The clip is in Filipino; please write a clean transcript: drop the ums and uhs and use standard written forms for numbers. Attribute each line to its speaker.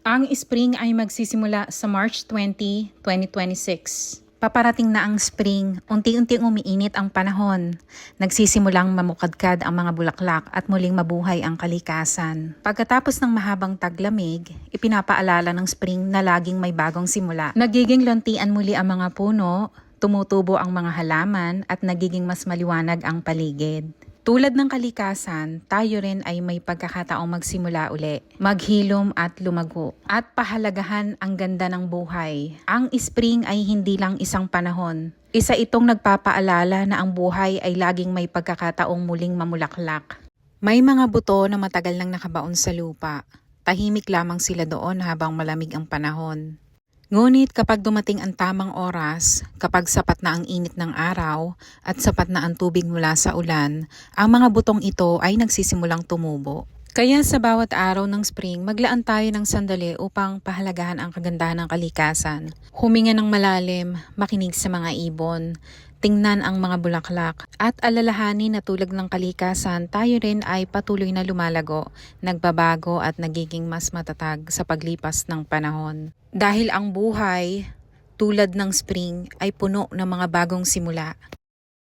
Speaker 1: Ang spring ay magsisimula sa March 20, 2026. Paparating na ang spring, unti-unting umiinit ang panahon. Nagsisimulang mamukadkad ang mga bulaklak at muling mabuhay ang kalikasan. Pagkatapos ng mahabang taglamig, ipinapaalala ng spring na laging may bagong simula. Nagiging lontian muli ang mga puno, tumutubo ang mga halaman at nagiging mas maliwanag ang paligid. Tulad ng kalikasan, tayo rin ay may pagkakataong magsimula uli, maghilom at lumago, at pahalagahan ang ganda ng buhay. Ang spring ay hindi lang isang panahon. Isa itong nagpapaalala na ang buhay ay laging may pagkakataong muling mamulaklak. May mga buto na matagal nang nakabaon sa lupa. Tahimik lamang sila doon habang malamig ang panahon. Ngunit kapag dumating ang tamang oras, kapag sapat na ang init ng araw at sapat na ang tubig mula sa ulan, ang mga butong ito ay nagsisimulang tumubo. Kaya sa bawat araw ng spring, maglaan tayo ng sandali upang pahalagahan ang kagandahan ng kalikasan. Huminga ng malalim, makinig sa mga ibon, tingnan ang mga bulaklak, at alalahanin na tulad ng kalikasan, tayo rin ay patuloy na lumalago, nagbabago at nagiging mas matatag sa paglipas ng panahon. Dahil ang buhay, tulad ng spring, ay puno ng mga bagong simula.